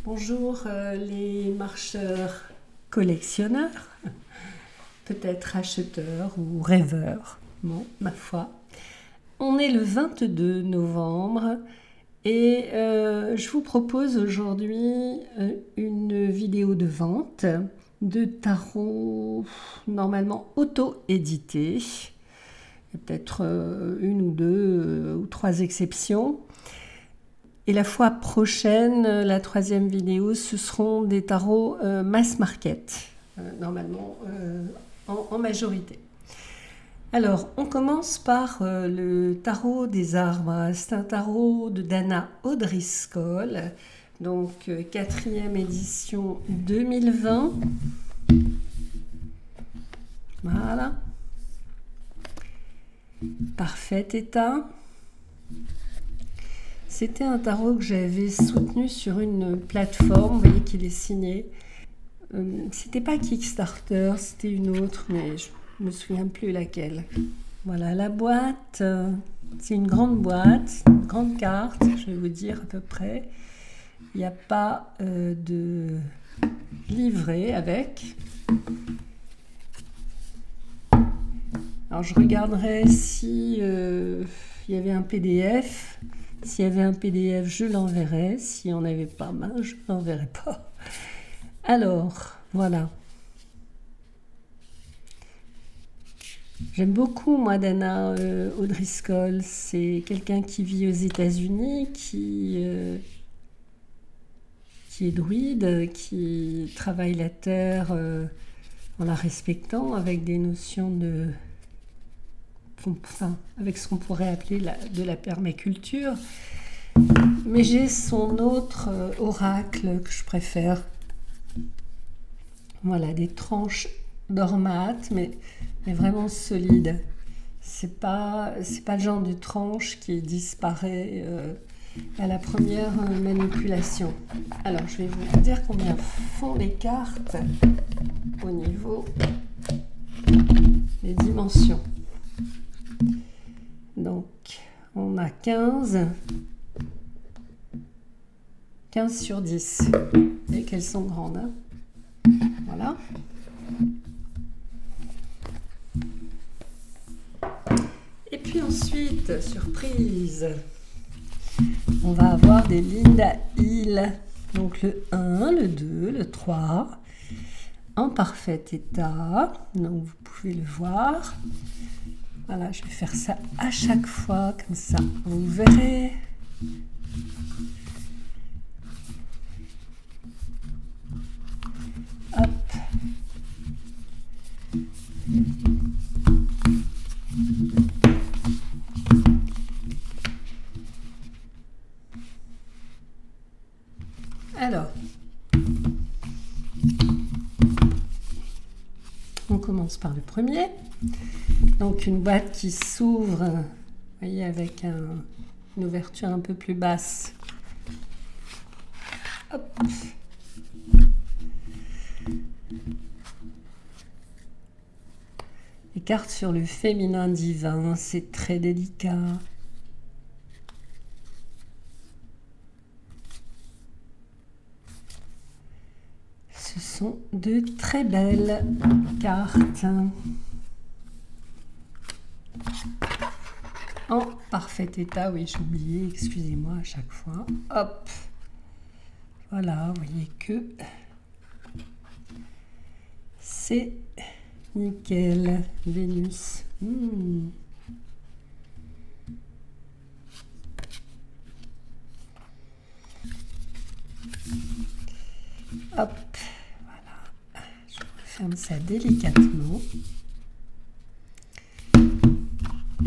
Bonjour les marcheurs collectionneurs, peut-être acheteurs ou rêveurs, bon, ma foi. On est le 22 novembre et je vous propose aujourd'hui une vidéo de vente de tarot normalement auto-édité. Il y a peut-être une ou deux ou trois exceptions. Et la fois prochaine, la troisième vidéo, ce seront des tarots mass market, normalement en majorité. Alors, on commence par le tarot des arbres. C'est un tarot de Dana O'Driscoll, donc 4e édition 2020. Voilà. Parfait état. C'était un tarot que j'avais soutenu sur une plateforme, vous voyez qu'il est signé. C'était pas Kickstarter, c'était une autre, mais je me souviens plus laquelle. Voilà, la boîte, c'est une grande boîte, une grande carte, je vais vous dire à peu près. Il n'y a pas de livret avec. Alors je regarderai si il y avait un PDF. S'il y avait un PDF, je l'enverrai. S'il n'y en avait pas, ben, je ne l'enverrai pas. Alors, voilà. J'aime beaucoup, moi, Dana O'Driscoll. C'est quelqu'un qui vit aux États-Unis, qui est druide, qui travaille la terre en la respectant, avec des notions de... Enfin, avec ce qu'on pourrait appeler de la permaculture. Mais j'ai son autre oracle que je préfère. Voilà, des tranches dormates, mais vraiment solides. C'est pas le genre de tranche qui disparaît à la première manipulation. Alors, je vais vous dire combien font les cartes au niveau des dimensions. Donc, on a 15 sur 10. Et qu'elles sont grandes. Hein, voilà. Et puis ensuite, surprise, on va avoir des Linda Hill. Donc le 1, le 2, le 3, en parfait état. Donc vous pouvez le voir. Voilà, je vais faire ça à chaque fois, comme ça, vous verrez. Hop. Alors, on commence par le premier. Donc une boîte qui s'ouvre, vous voyez, avec une ouverture un peu plus basse. Hop. Les cartes sur le féminin divin, c'est très délicat. Ce sont de très belles cartes. En parfait état, oui, j'ai oublié, excusez-moi à chaque fois. Hop, voilà, vous voyez que c'est nickel. Vénus. Hop, voilà, je referme ça délicatement.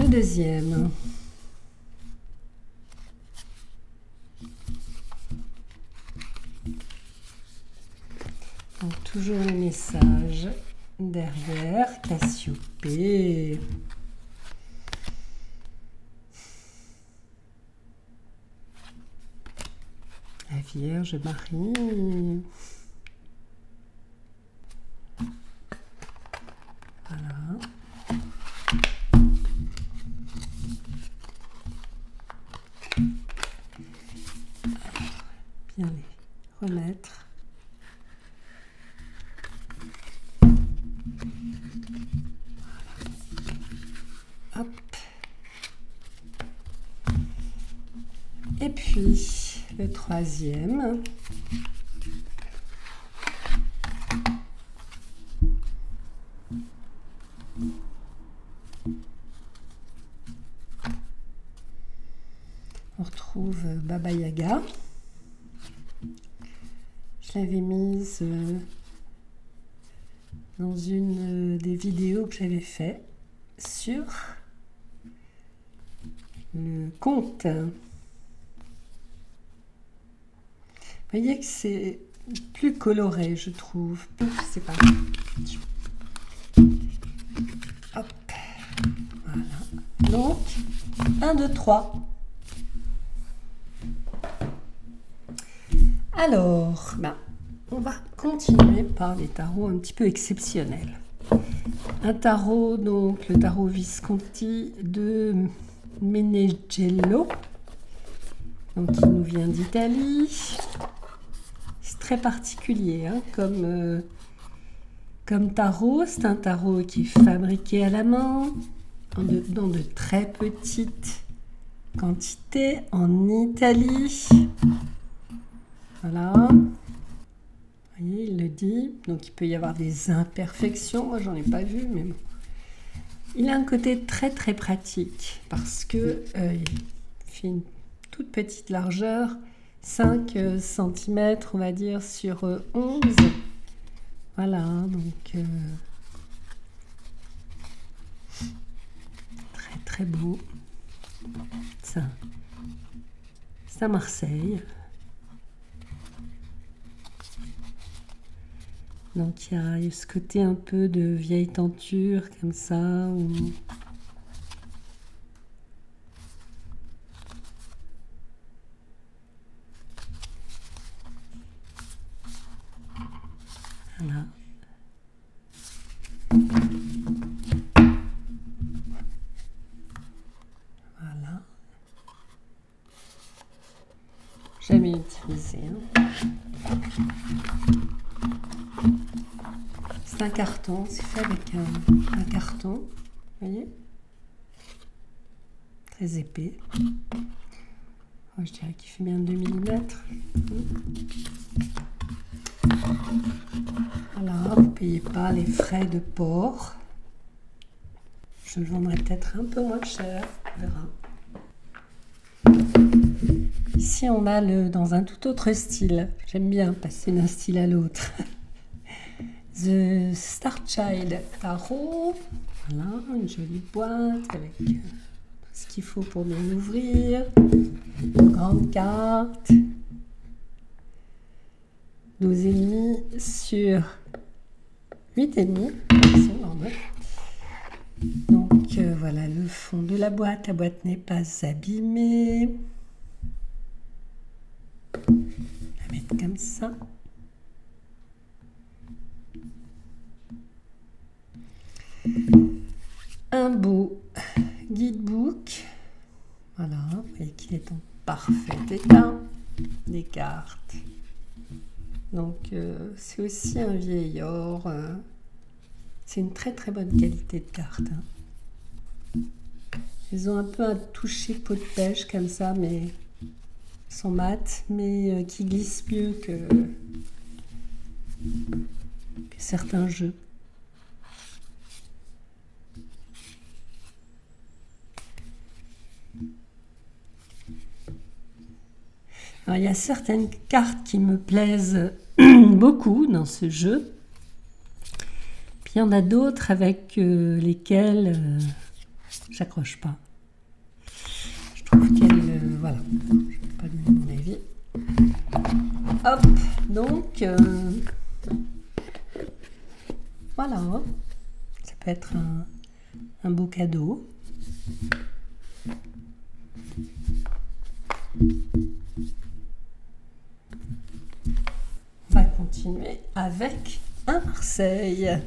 Le deuxième. Donc toujours le message derrière, Cassiopée. La Vierge Marie. Voilà. bien les remettre. Hop. Et puis le troisième. On retrouve Baba Yaga. Je l'avais mise dans une des vidéos que j'avais fait sur le conte. Vous voyez que c'est plus coloré, je trouve. Je sais pas. Hop. Voilà. Donc, 1, 2, 3. Alors, on va continuer par les tarots un petit peu exceptionnels. Un tarot, donc le tarot Visconti de Meneghello, donc qui nous vient d'Italie. C'est très particulier hein, comme tarot. C'est un tarot qui est fabriqué à la main, dans de très petites quantités, en Italie. Voilà. Vous voyez, il le dit. Donc, il peut y avoir des imperfections. Moi, j'en ai pas vu, mais bon. Il a un côté très, très pratique parce que il fait une toute petite largeur, 5 cm, on va dire, sur 11. Voilà, donc très, très beau. Ça, c'est à Marseille. Donc il y a ce côté un peu de vieille tenture comme ça. Voilà. Voilà. Jamais utilisé. Hein. C'est un carton, c'est fait avec un carton, vous voyez, très épais. Moi, je dirais qu'il fait bien 2 mm. Voilà, vous ne payez pas les frais de port. Je le vendrai peut-être un peu moins cher, on verra. Ici, on a dans un tout autre style. J'aime bien passer d'un style à l'autre. The Star Child Tarot. Voilà, une jolie boîte avec tout ce qu'il faut pour bien l'ouvrir. Une grande carte. 12,5 sur 8,5. C'est normal. Donc voilà le fond de la boîte. La boîte n'est pas abîmée. On va la mettre comme ça. Un beau guidebook. Voilà, vous voyez qu'il est en parfait état. Des cartes. Donc c'est aussi un vieil or. C'est une très très bonne qualité de carte. Hein. Ils ont un peu un toucher peau de pêche comme ça, mais sont mat, mais qui glissent mieux que certains jeux. Alors, il y a certaines cartes qui me plaisent beaucoup dans ce jeu. Puis il y en a d'autres avec lesquelles j'accroche pas. Je trouve qu'elles... voilà, je ne vais pas donner mon avis. Hop, donc... voilà, ça peut être un beau cadeau. On va continuer avec un Marseille.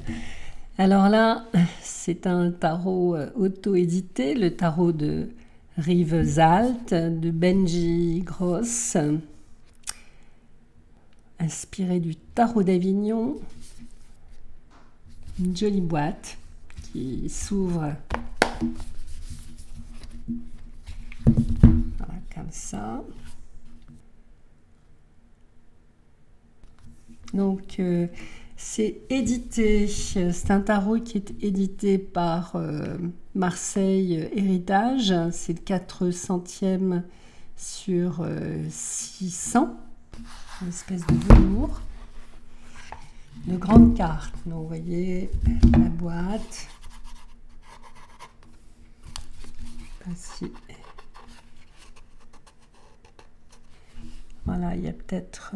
Alors là, c'est un tarot auto-édité, le tarot de Rivesaltes de Benji Gross. inspiré du tarot d'Avignon. Une jolie boîte qui s'ouvre voilà, comme ça. Donc c'est édité, c'est un tarot qui est édité par Marseille Héritage, c'est le 400e sur 600, une espèce de velours, de grandes cartes. Donc vous voyez la boîte, ainsi. Voilà, il y a peut-être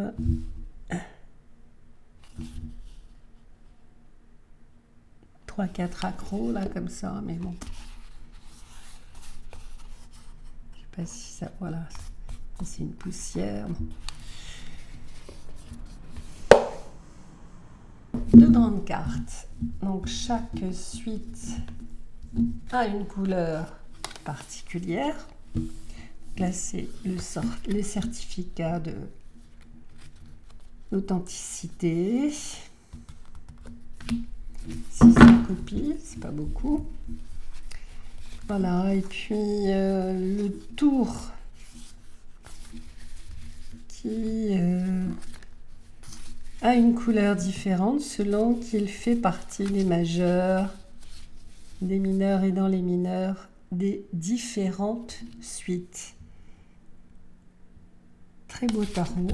3-4 accros là comme ça, mais bon, je sais pas si ça, voilà, c'est une poussière. Deux grandes cartes, donc chaque suite a une couleur particulière. Là c'est le certificat de l'authenticité. 600 copies, c'est pas beaucoup. Voilà, et puis le tour qui a une couleur différente selon qu'il fait partie des majeurs, des mineurs et dans les mineurs des différentes suites. Très beau tarot.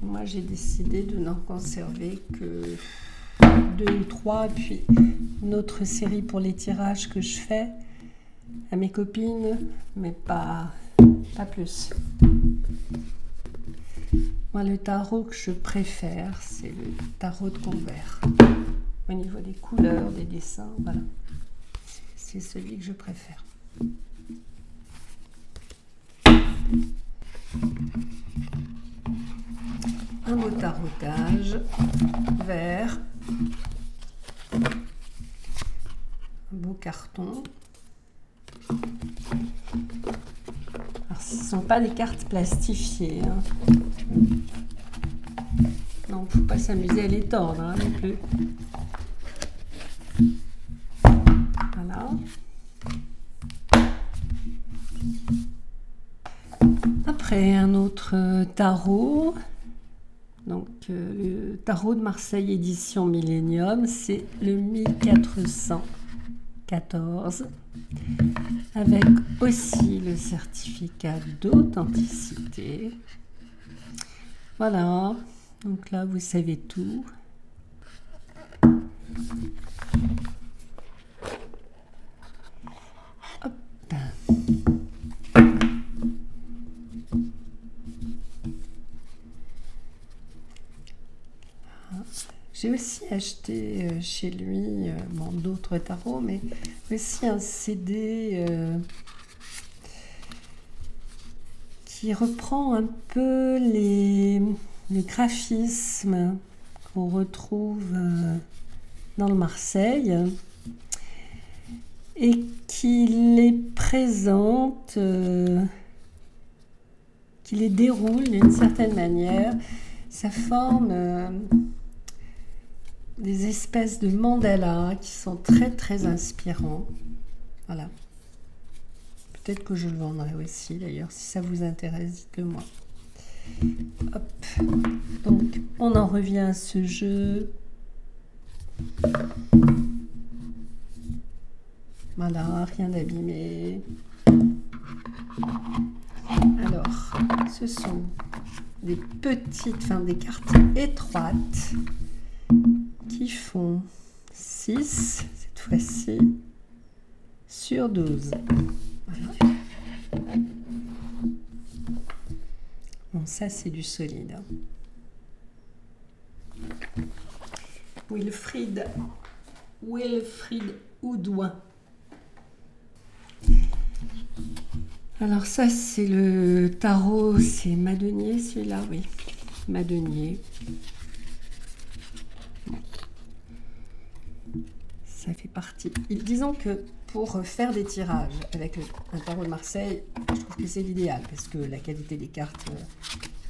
Moi, j'ai décidé de n'en conserver que 2 ou 3, puis une autre série pour les tirages que je fais à mes copines, mais pas plus. Moi, le tarot que je préfère, c'est le tarot de Convert. Au niveau des couleurs, des dessins, voilà. C'est celui que je préfère. Un beau tarotage vert, un beau carton. Alors, ce ne sont pas des cartes plastifiées, hein. Non, il ne faut pas s'amuser à les tordre, hein, non plus. Voilà. Après, un autre tarot. Donc, le tarot de Marseille édition Millennium, c'est le 1414, avec aussi le certificat d'authenticité. Voilà, donc là, vous savez tout. Hop. J'ai aussi acheté chez lui bon, d'autres tarots, mais aussi un CD qui reprend un peu les graphismes qu'on retrouve dans le Marseille et qui les présente, qui les déroule d'une certaine manière. Ça forme des espèces de mandalas qui sont très très inspirants. Voilà. Peut-être que je le vendrai aussi d'ailleurs. Si ça vous intéresse, dites-le moi. Hop. Donc on en revient à ce jeu. Voilà, rien d'abîmé. Alors, ce sont des petites, enfin des cartes étroites qui font 6 cette fois-ci sur 12. Voilà. Bon, ça c'est du solide. Wilfried Oudouin. Alors ça c'est le tarot, c'est Madenier celui-là, oui, Madenier. Ça fait partie. Disons que pour faire des tirages avec un tarot de Marseille, je trouve que c'est l'idéal parce que la qualité des cartes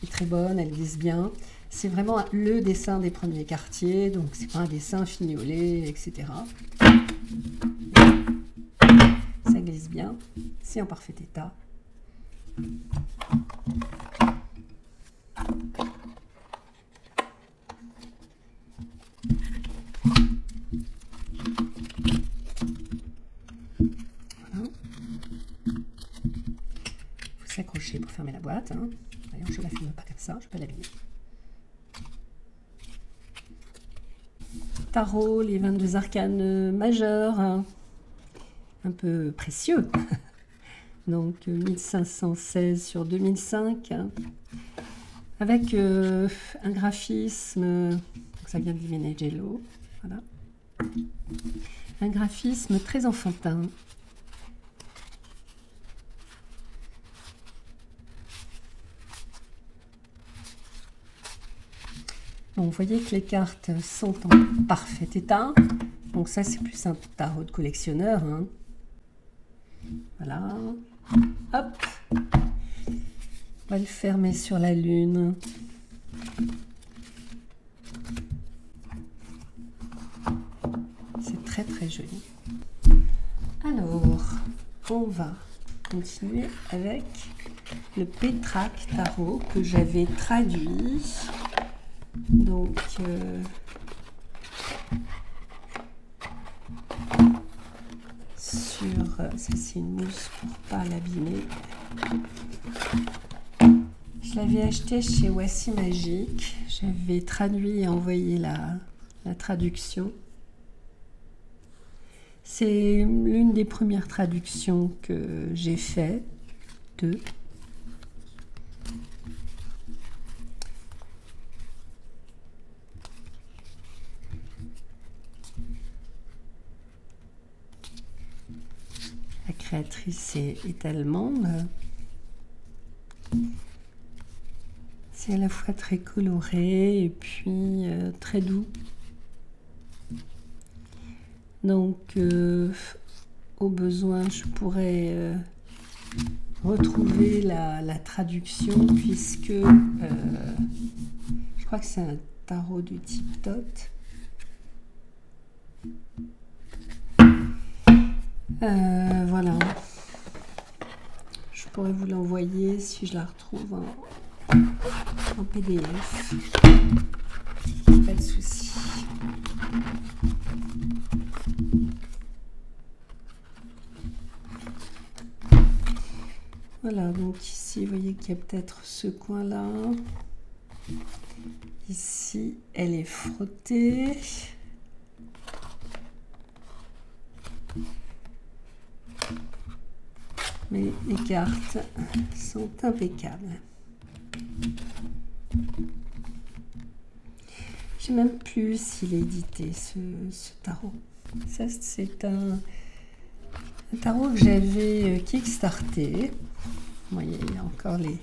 est très bonne, elle glisse bien. C'est vraiment le dessin des premiers quartiers, donc c'est pas un dessin fignolé, etc. Ça glisse bien, c'est en parfait état. Voilà. Il faut s'accrocher pour fermer la boîte. Hein. D'ailleurs, je ne la filme pas comme ça, je peux l'abîmer. Tarot, les 22 arcanes majeurs, hein. Un peu précieux. Donc 1516 sur 2005, hein. Avec un graphisme, donc ça vient de Divineghello, voilà. Un graphisme très enfantin. Bon, vous voyez que les cartes sont en parfait état. Donc ça, c'est plus un tarot de collectionneur, hein. Voilà. Hop. On va le fermer sur la lune. C'est très très joli. Alors, on va continuer avec le Pétrarque Tarot que j'avais traduit. Donc, ça c'est une mousse pour pas l'abîmer. Je l'avais acheté chez Voici Magique. J'avais traduit et envoyé la traduction. C'est l'une des premières traductions que j'ai fait. La créatrice est allemande. C'est à la fois très coloré et puis très doux. Donc, au besoin, je pourrais retrouver la traduction puisque je crois que c'est un tarot du type Tot. Voilà. Je pourrais vous l'envoyer si je la retrouve en PDF. Pas de souci. Voilà, donc ici, vous voyez qu'il y a peut-être ce coin-là. Ici, elle est frottée. Mais les cartes sont impeccables. Je ne sais même plus s'il est édité, ce tarot. Ça, c'est un tarot que j'avais kickstarté. Vous voyez, il y a encore les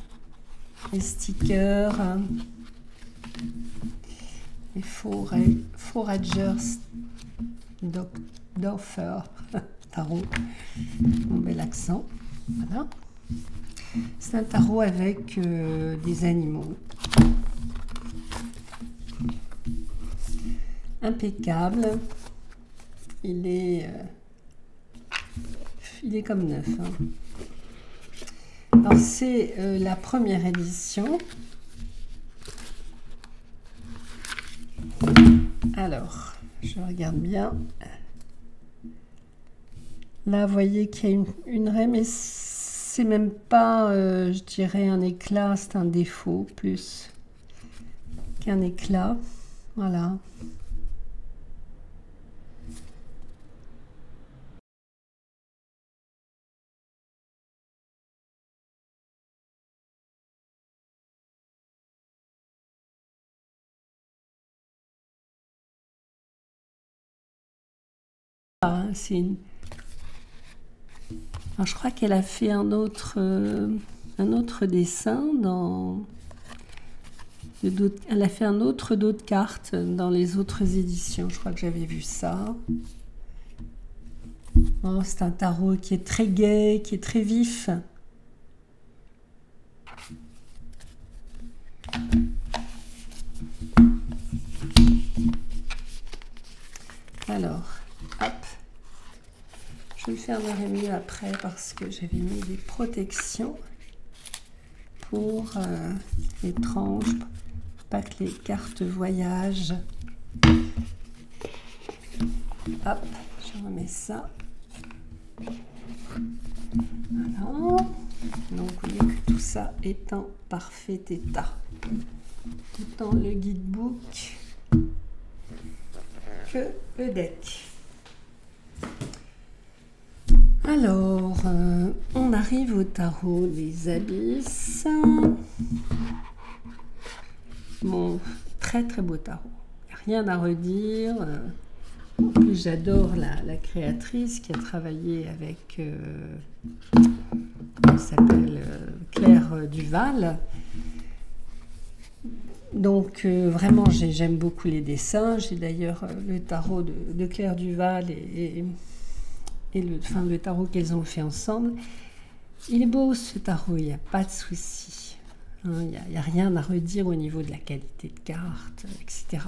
stickers. Les Foragers d'Offer tarot. Mon bel accent. Voilà. C'est un tarot avec des animaux. Impeccable. Il est comme neuf. Hein. Alors, c'est la première édition. Alors, je regarde bien. Là, vous voyez qu'il y a une raie, mais c'est même pas, je dirais, un éclat, c'est un défaut plus qu'un éclat. Voilà. C'est une... Alors, je crois qu'elle a fait un autre dessin dans... Elle a fait un autre dos de cartes dans les autres éditions. Je crois que j'avais vu ça. Oh, c'est un tarot qui est très gai, qui est très vif. Alors, hop, je le fermerai mieux après parce que j'avais mis des protections pour les tranches, pour pas que les cartes voyagent. Hop, je remets ça. Voilà. Donc vous voyez que tout ça est en parfait état. Autant le guidebook que le deck. Alors, on arrive au tarot des abysses. Bon, très très beau tarot. Rien à redire. En plus, j'adore la créatrice qui a travaillé avec elle s'appelle Claire Duval. Donc vraiment, j'aime beaucoup les dessins. J'ai d'ailleurs le tarot de Claire Duval et le tarot qu'elles ont fait ensemble. Il est beau ce tarot, il n'y a pas de souci. Hein, il n'y a rien à redire au niveau de la qualité de carte, etc.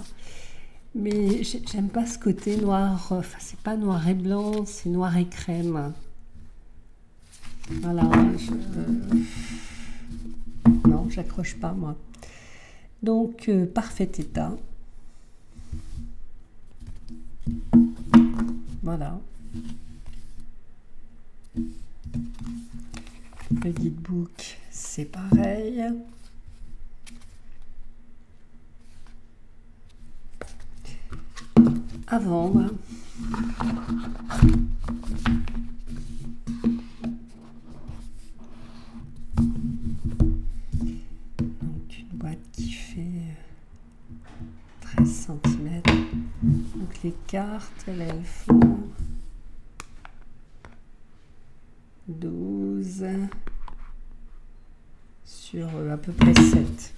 Mais j'aime pas ce côté noir, enfin c'est pas noir et blanc, c'est noir et crème. Voilà, non, j'accroche pas moi. Donc, parfait état. Voilà. Le guidebook, c'est pareil. À vendre. Donc une boîte qui fait 13 cm. Donc les cartes, elles font 12 sur à peu près 7.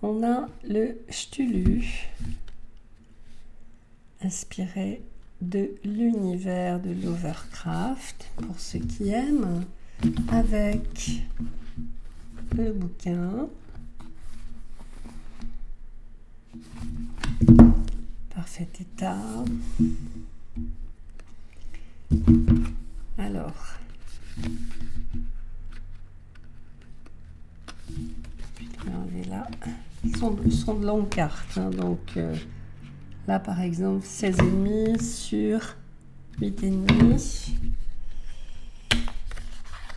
On a le Cthulhu, inspiré de l'univers de Lovecraft, pour ceux qui aiment, avec le bouquin. Parfait état. Alors, je vais enlever là. Ce sont de longues cartes, hein, donc là par exemple 16,5 sur 8,5.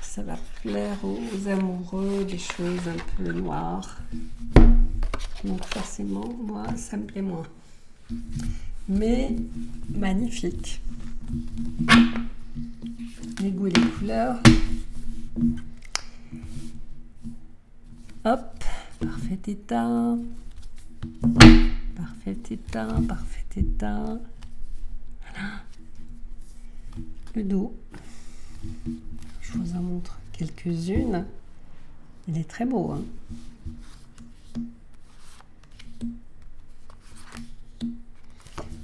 Ça va plaire aux amoureux des choses un peu noires. Donc forcément, moi, ça me plaît moins. Mais magnifique. Les goûts et les couleurs. Hop, parfait état. Parfait état, parfait état. Voilà. Le dos. Je vous en montre quelques-unes. Il est très beau, hein.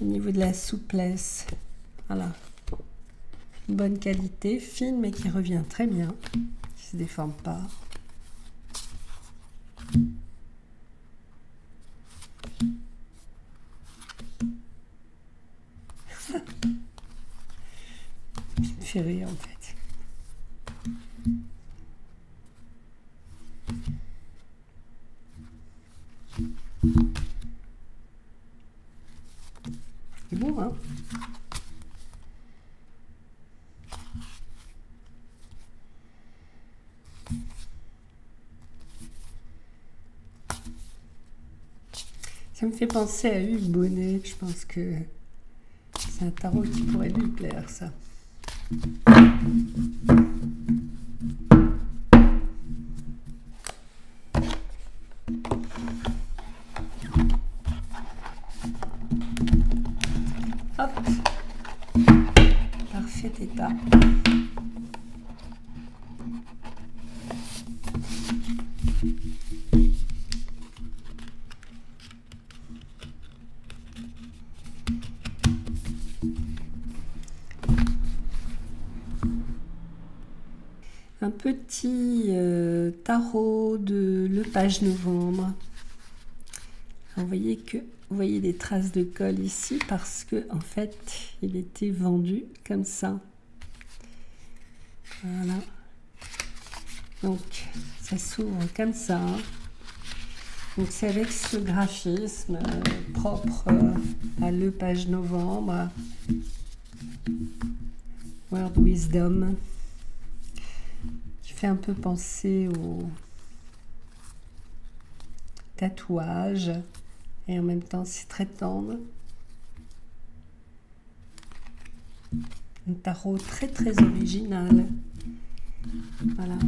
Au niveau de la souplesse, voilà, une bonne qualité, fine mais qui revient très bien, qui se déforme pas. Il me fait rire en fait. C'est beau, hein? Ça me fait penser à Hugues Bonnet. Je pense que c'est un tarot qui pourrait lui plaire, ça. Hop, parfait état. Un petit tarot de Le Page Novembre. Vous voyez que vous voyez des traces de colle ici parce que en fait il était vendu comme ça. Voilà. Donc ça s'ouvre comme ça. Donc c'est avec ce graphisme propre à Le Page Novembre, Word Wisdom, qui fait un peu penser au tatouage et en même temps c'est très tendre. Un tarot très très original. Voilà.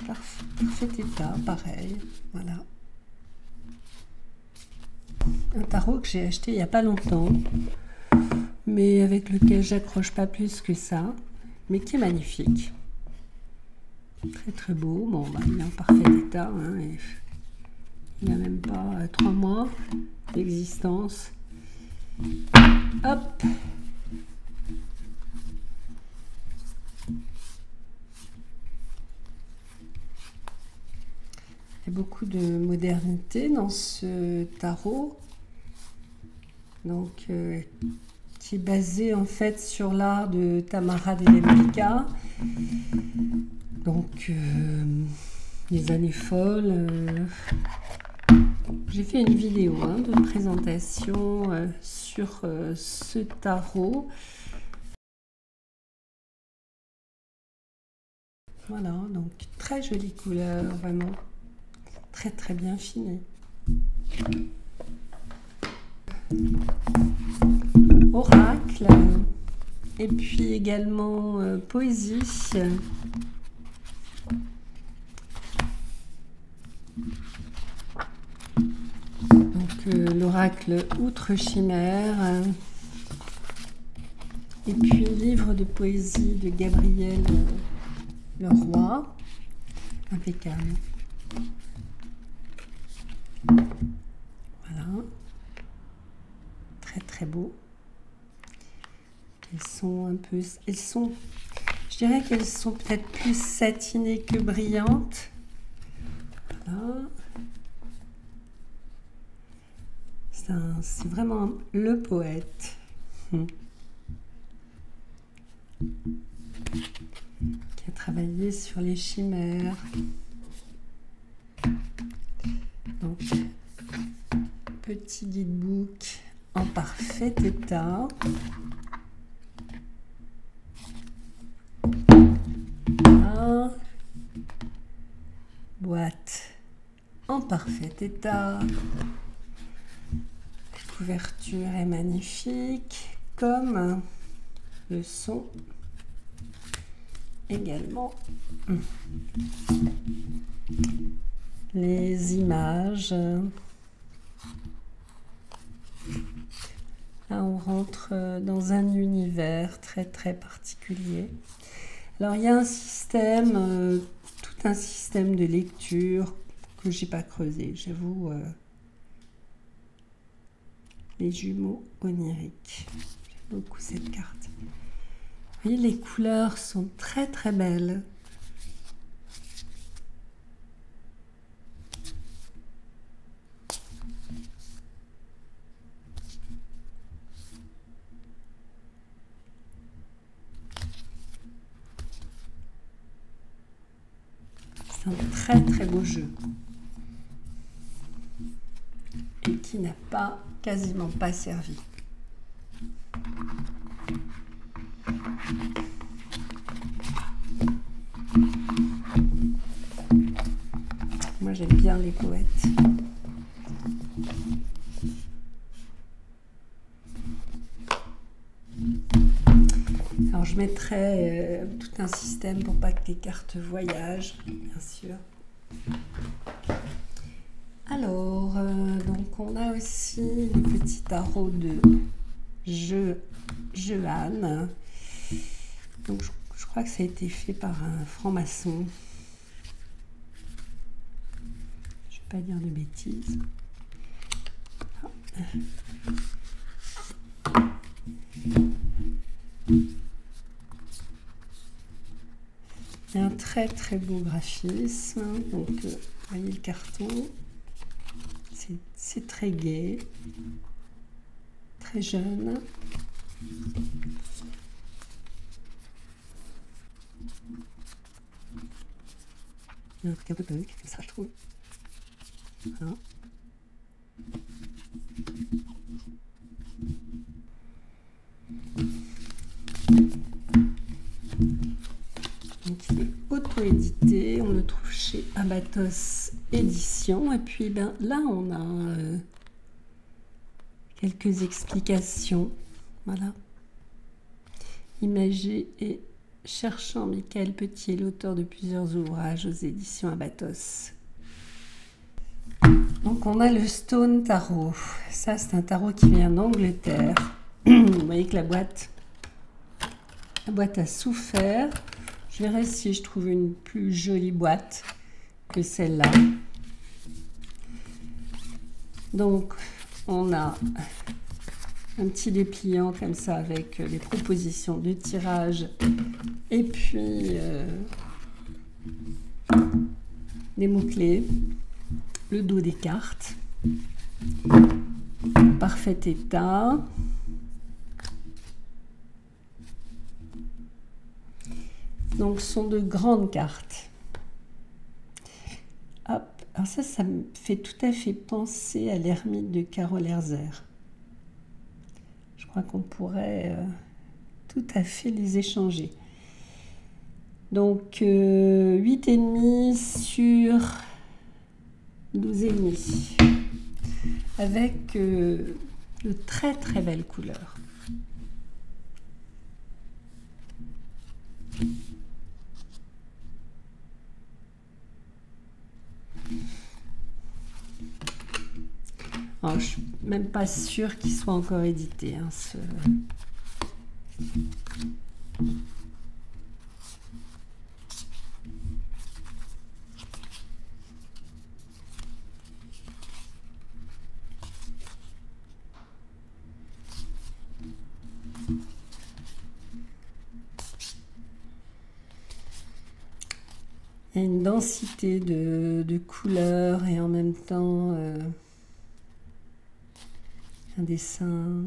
Parfait état, pareil. Voilà. Un tarot que j'ai acheté il n'y a pas longtemps, mais avec lequel j'accroche pas plus que ça, mais qui est magnifique. Très très beau. Bon, bah, il est en parfait état. Hein, et il n'y a même pas 3 mois d'existence. Hop! Il y a beaucoup de modernité dans ce tarot, donc qui est basé en fait sur l'art de Tamara de Lempicka. Donc les années folles. J'ai fait une vidéo de présentation sur ce tarot. Voilà, donc très jolie couleur, vraiment. Très très bien fini. Oracle et puis également poésie. Donc l'oracle Outre Chimère et puis livre de poésie de Gabriel Leroy. Impeccable. Voilà, très très beau. Elles sont un peu, je dirais qu'elles sont peut-être plus satinées que brillantes. Voilà. C'est vraiment le poète qui a travaillé sur les chimères. Donc, petit guidebook en parfait état. Voilà. Boîte en parfait état. La couverture est magnifique, comme le son également. Les images. Là, on rentre dans un univers très très particulier. Alors, il y a un système, tout un système de lecture que j'ai pas creusé, j'avoue. Les jumeaux oniriques. J'aime beaucoup cette carte. Vous voyez, les couleurs sont très très belles. C'est un très très beau jeu et qui n'a pas, quasiment pas servi. Moi j'aime bien les poètes. Alors je mettrai tout un système pour pas que les cartes voyagent, bien sûr. Alors, donc on a aussi le petit tarot de Jeanne. Donc je crois que ça a été fait par un franc-maçon. Je ne vais pas dire de bêtises. Il y a un très très beau graphisme. Donc, vous voyez le carton, c'est très gai, très jeune. Il y a un truc un peu punk, comme ça je trouve. Voilà. Donc il est auto-édité, on le trouve chez Abatos Éditions. Et puis ben, là on a quelques explications. Voilà. Imagé et cherchant Michael Petit, l'auteur de plusieurs ouvrages aux éditions Abatos. Donc on a le Stone Tarot. Ça c'est un tarot qui vient d'Angleterre. Vous voyez que la boîte a souffert. Je verrai si je trouve une plus jolie boîte que celle-là. Donc on a un petit dépliant comme ça avec les propositions de tirage et puis des mots-clés, le dos des cartes, parfait état. Donc ce sont de grandes cartes. Hop. Alors ça me fait tout à fait penser à l'ermite de Carol Herzer. Je crois qu'on pourrait tout à fait les échanger. Donc 8,5 sur 12,5 avec de très très belles couleurs. Alors, je ne suis même pas sûre qu'il soit encore édité. Hein, Il y a une densité de couleurs et en même temps un dessin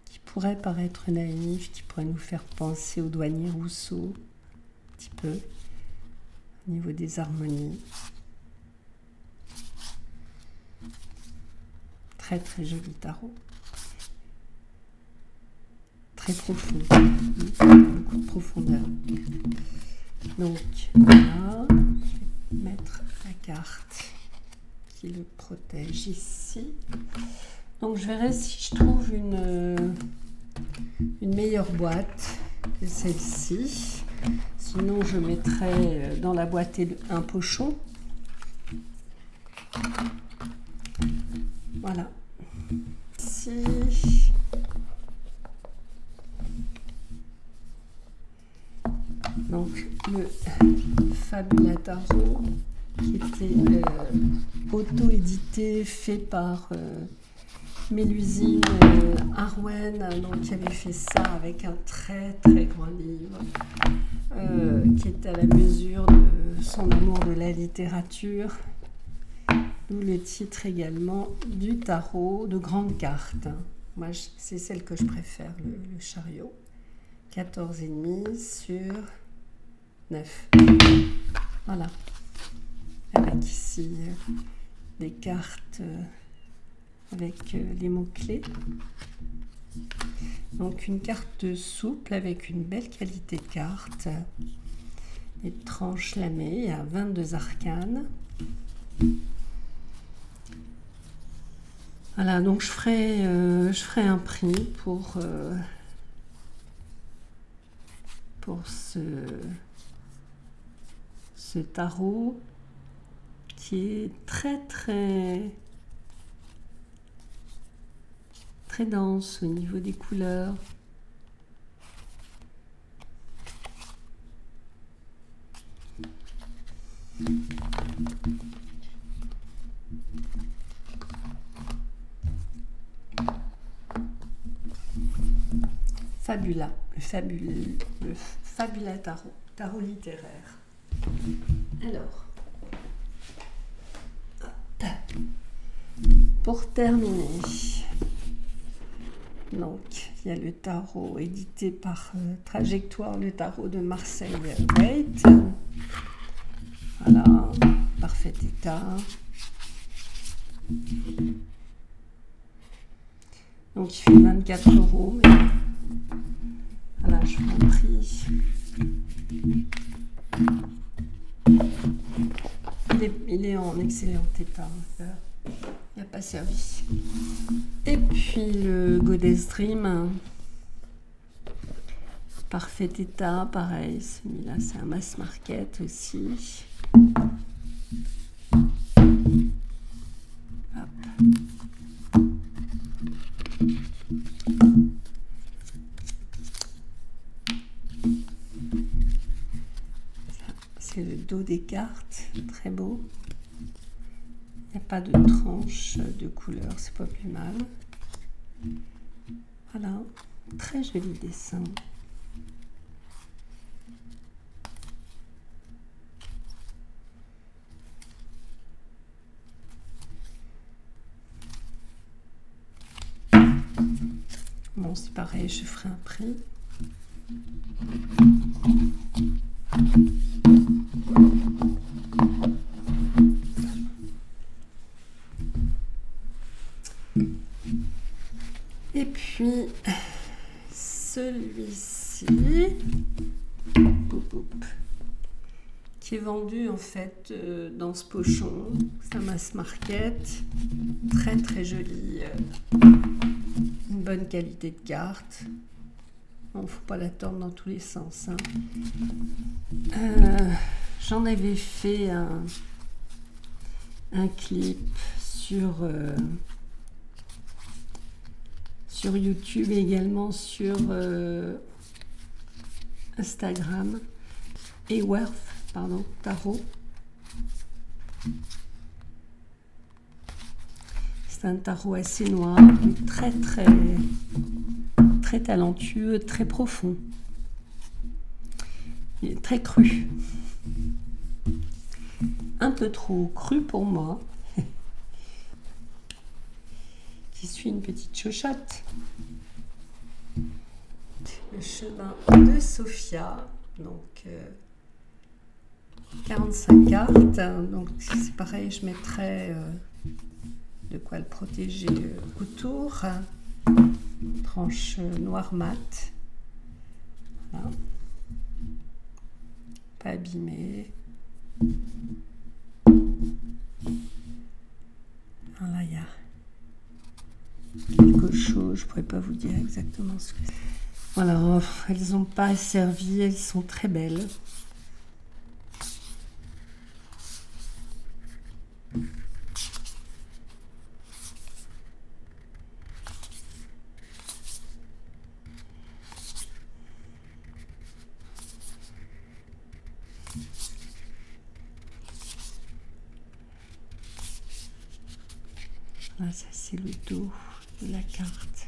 qui pourrait paraître naïf, qui pourrait nous faire penser au douanier Rousseau, un petit peu, au niveau des harmonies. Très très joli tarot. Très profond, beaucoup de profondeur. Donc là, je vais mettre la carte qui le protège ici. Donc je verrai si je trouve une meilleure boîte que celle-ci. Sinon je mettrai dans la boîte un pochon. Voilà. Ici. Donc le Fabula Tarot qui était auto-édité, fait par Mélusine Arwen, donc qui avait fait ça avec un très très grand livre qui était à la mesure de son amour de la littérature, d'où le titre également du tarot de grandes cartes. Moi c'est celle que je préfère, le chariot. 14,5 sur 9. Voilà. Avec ici des cartes avec les mots-clés. Donc une carte souple avec une belle qualité de carte. Des tranches lamées à 22 arcanes. Voilà, donc je ferai un prix pour ce tarot qui est très très très dense au niveau des couleurs. Fabula, le Fabula Tarot. tarot littéraire. Alors, hop. Pour terminer, donc il y a le tarot édité par Trajectoire, le tarot de Marseille Waite. Voilà, parfait état. Donc il fait 24 €, mais voilà, je vous en prie. Il est en excellent état. Il n'y a pas servi. Et puis le Goddess Dream. Parfait état, pareil. Celui-là, c'est un mass market aussi. Hop. C'est le dos des cartes, très beau. Il n'y a pas de tranche de couleur, c'est pas plus mal. Voilà, très joli dessin. Bon, c'est pareil, je ferai un prix. Et puis, celui-ci, qui est vendu en fait dans ce pochon, c'est un mass market, très très joli, une bonne qualité de carte. Bon, il ne faut pas la tordre dans tous les sens. Hein. J'en avais fait un clip sur YouTube et également sur Instagram. Eworth, pardon, tarot. C'est un tarot assez noir, mais très talentueux, très profond. Il est très cru. Un peu trop cru pour moi. Qui suis une petite chochotte. Le chemin de Sophia. Donc 45 cartes. Donc c'est pareil, je mettrai de quoi le protéger autour. Tranche noir mat. Voilà. Pas abîmé. Voilà, il y a quelque chose, je ne pourrais pas vous dire exactement ce que c'est. Voilà, elles n'ont pas servi, elles sont très belles. Voilà, ça c'est le dos de la carte.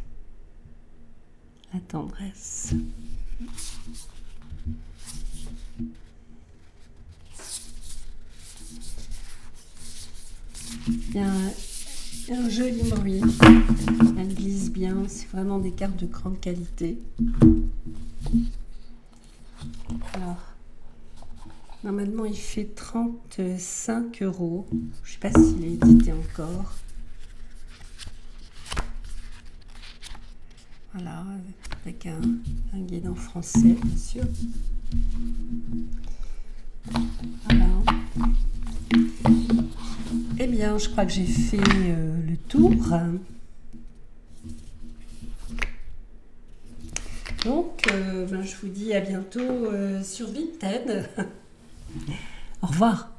La tendresse. Il y a un joli bruit. Elle glisse bien. C'est vraiment des cartes de grande qualité. Alors, normalement, il fait 35 €. Je ne sais pas s'il est édité encore. Voilà, avec un guide en français, bien sûr. Voilà. Eh bien, je crois que j'ai fait le tour. Donc, je vous dis à bientôt sur Vinted. Au revoir.